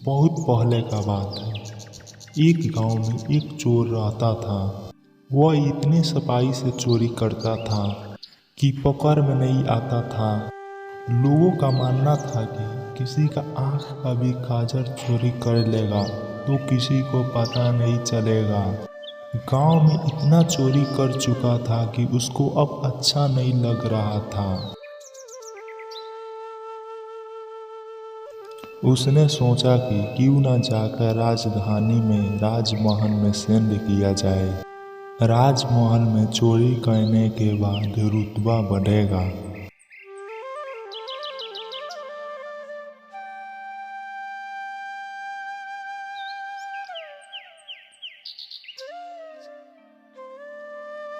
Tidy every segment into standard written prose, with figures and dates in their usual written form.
बहुत पहले का बात है। एक गांव में एक चोर रहता था। वह इतने सफाई से चोरी करता था कि पकड़ में नहीं आता था। लोगों का मानना था कि किसी का आँख का भी काजल चोरी कर लेगा तो किसी को पता नहीं चलेगा। गांव में इतना चोरी कर चुका था कि उसको अब अच्छा नहीं लग रहा था। उसने सोचा कि क्यों न जाकर राजधानी में राजमहल में सैन्य किया जाए। राजमहल में चोरी करने के बाद रुतबा बढ़ेगा।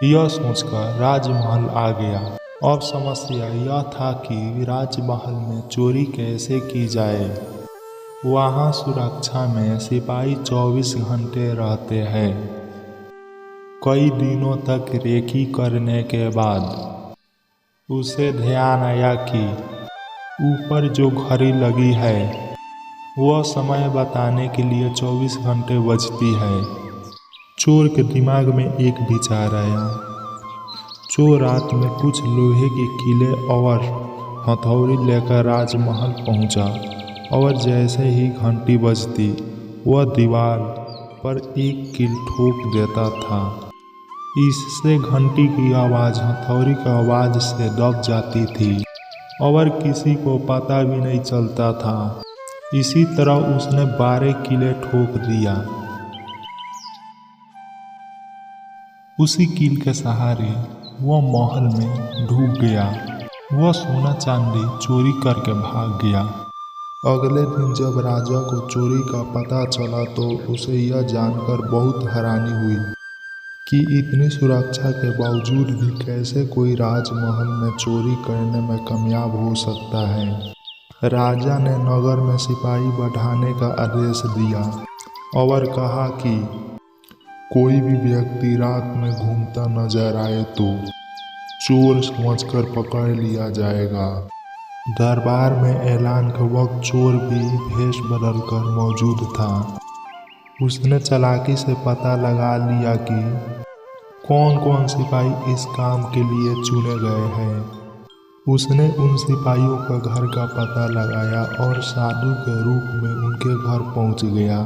यह सोचकर राजमहल आ गया। अब समस्या यह था कि राजमहल में चोरी कैसे की जाए। वहाँ सुरक्षा में सिपाही 24 घंटे रहते हैं। कई दिनों तक रेकी करने के बाद उसे ध्यान आया कि ऊपर जो घड़ी लगी है वह समय बताने के लिए 24 घंटे बजती है। चोर के दिमाग में एक विचार आया। चोर रात में कुछ लोहे के किले और हथौड़ी लेकर राजमहल पहुंचा और जैसे ही घंटी बजती वह दीवार पर एक कील ठोक देता था। इससे घंटी की आवाज़ हथौड़ी की आवाज़ से दब जाती थी और किसी को पता भी नहीं चलता था। इसी तरह उसने 12 कीले ठोक दिया। उसी कील के सहारे वह महल में डूब गया। वह सोना चांदी चोरी करके भाग गया। अगले दिन जब राजा को चोरी का पता चला तो उसे यह जानकर बहुत हैरानी हुई कि इतनी सुरक्षा के बावजूद भी कैसे कोई राजमहल में चोरी करने में कामयाब हो सकता है। राजा ने नगर में सिपाही बढ़ाने का आदेश दिया और कहा कि कोई भी व्यक्ति रात में घूमता नजर आए तो चोर समझकर पकड़ लिया जाएगा। दरबार में ऐलान के वक्त चोर भी भेष बदलकर मौजूद था। उसने चालाकी से पता लगा लिया कि कौन कौन सिपाही इस काम के लिए चुने गए हैं। उसने उन सिपाहियों का घर का पता लगाया और साधु के रूप में उनके घर पहुंच गया।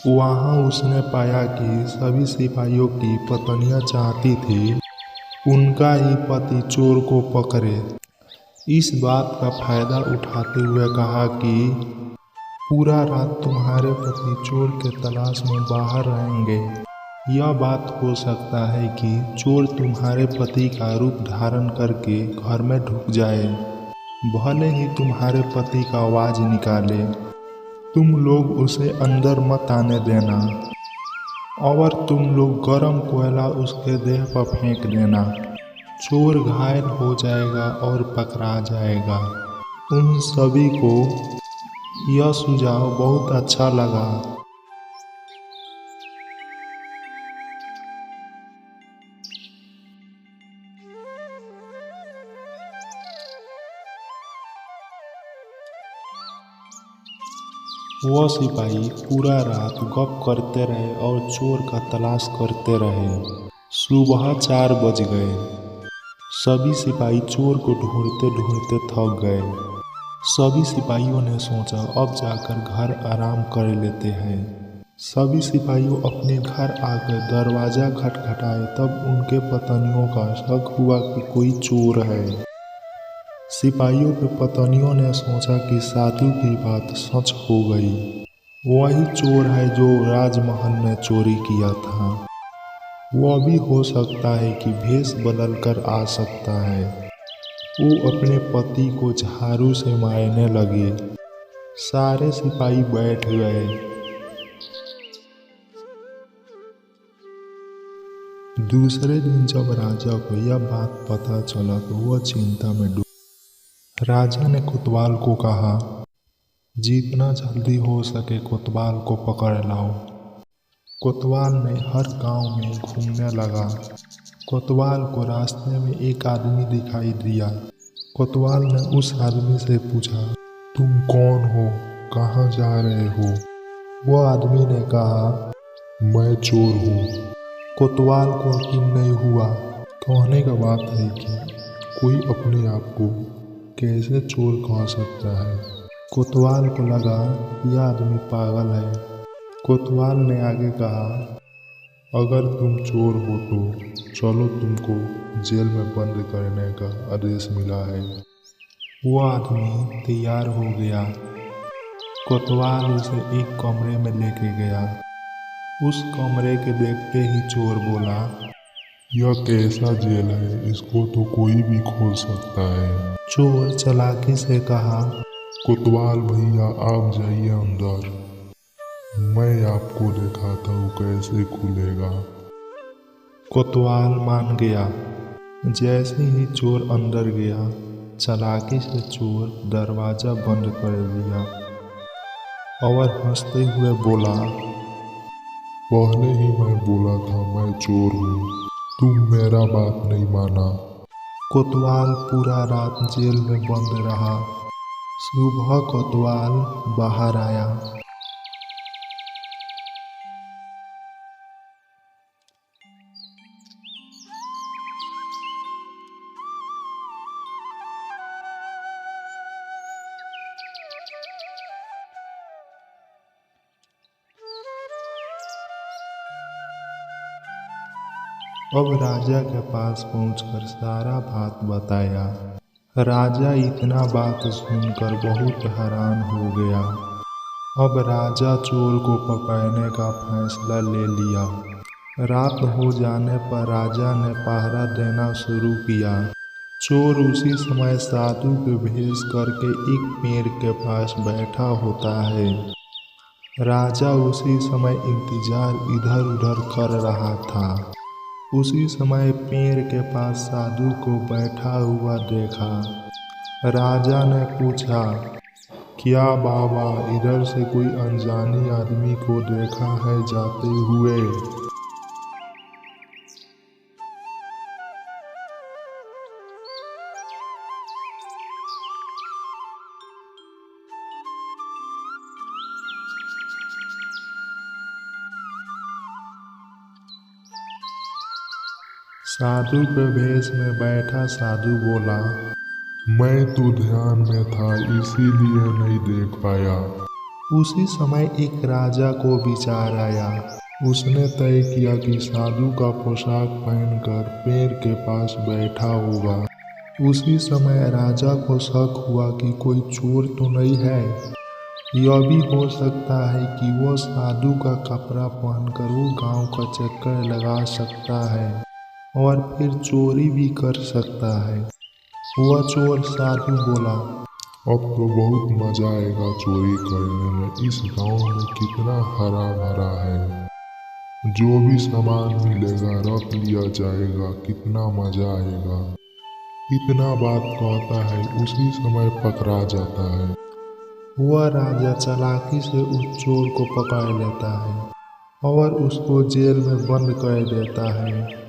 वहाँ उसने पाया कि सभी सिपाहियों की पत्नियां चाहती थी उनका ही पति चोर को पकड़े। इस बात का फायदा उठाते हुए कहा कि पूरा रात तुम्हारे पति चोर के तलाश में बाहर रहेंगे। यह बात हो सकता है कि चोर तुम्हारे पति का रूप धारण करके घर में ढुक जाए। भले ही तुम्हारे पति का आवाज़ निकाले, तुम लोग उसे अंदर मत आने देना और तुम लोग गरम कोयला उसके देह पर फेंक देना। चोर घायल हो जाएगा और पकड़ा जाएगा। उन सभी को यह सुझाव बहुत अच्छा लगा। वह सिपाही पूरा रात गप करते रहे और चोर का तलाश करते रहे। सुबह 4 बज गए। सभी सिपाही चोर को ढूंढते ढूंढते थक गए। सभी सिपाहियों ने सोचा अब जाकर घर आराम कर लेते हैं। सभी सिपाहियों अपने घर आकर दरवाज़ा खटखटाए तब उनके पत्नियों का शक हुआ कि कोई चोर है। सिपाहियों के पत्नियों ने सोचा कि साधु की बात सच हो गई। वही चोर है जो राजमहल में चोरी किया था। वह भी हो सकता है कि भेष बदल कर आ सकता है। वो अपने पति को झाड़ू से मारने लगे। सारे सिपाही बैठ गए। दूसरे दिन जब राजा को यह बात पता चला तो वह चिंता में डूब। राजा ने कोतवाल को कहा, जितना जल्दी हो सके कोतवाल को पकड़ लाओ। कोतवाल ने हर गांव में घूमने लगा। कोतवाल को रास्ते में एक आदमी दिखाई दिया। कोतवाल ने उस आदमी से पूछा, तुम कौन हो, कहाँ जा रहे हो? वह आदमी ने कहा, मैं चोर हूँ। कोतवाल को यकीन नहीं हुआ। कहने का बात है कि कोई अपने आप को कैसे चोर कह सकता है। कोतवाल को लगा यह आदमी पागल है। कोतवाल ने आगे कहा, अगर तुम चोर हो तो चलो, तुमको जेल में बंद करने का आदेश मिला है। वह आदमी तैयार हो गया। कोतवाल उसे एक कमरे में लेके गया। उस कमरे के देखते ही चोर बोला, यह कैसा जेल है, इसको तो कोई भी खोल सकता है। चोर चालाकी से कहा, कोतवाल भैया आप जाइए अंदर, मैं आपको दिखाता हूँ कैसे खुलेगा। कोतवाल मान गया। जैसे ही चोर अंदर गया, चालाकी से चोर दरवाजा बंद कर दिया और हंसते हुए बोला, पहले ही मैं बोला था मैं चोर हूँ, तुम मेरा बात नहीं माना। कोतवाल पूरा रात जेल में बंद रहा। सुबह कोतवाल बाहर आया। अब राजा के पास पहुंचकर सारा बात बताया। राजा इतना बात सुनकर बहुत हैरान हो गया। अब राजा चोर को पकड़ने का फैसला ले लिया। रात हो जाने पर राजा ने पहरा देना शुरू किया। चोर उसी समय साधु के भेष करके एक पेड़ के पास बैठा होता है। राजा उसी समय इंतजार इधर उधर कर रहा था। उसी समय पेड़ के पास साधु को बैठा हुआ देखा। राजा ने पूछा, क्या बाबा इधर से कोई अनजानी आदमी को देखा है जाते हुए? साधु के भेष में बैठा साधु बोला, मैं तो ध्यान में था इसीलिए नहीं देख पाया। उसी समय एक राजा को विचार आया। उसने तय किया कि साधु का पोशाक पहनकर पेड़ के पास बैठा होगा। उसी समय राजा को शक हुआ कि कोई चोर तो नहीं है। यह भी हो सकता है कि वो साधु का कपड़ा पहनकर वो गांव का चक्कर लगा सकता है और फिर चोरी भी कर सकता है। वह चोर साधु बोला, अब तो बहुत मजा आएगा चोरी करने में। इस गांव में कितना हरा भरा है, जो भी सामान मिलेगा रख लिया जाएगा, कितना मजा आएगा। इतना बात कहता है उसी समय पकड़ा जाता है। वह राजा चालाकी से उस चोर को पकड़ लेता है और उसको जेल में बंद कर देता है।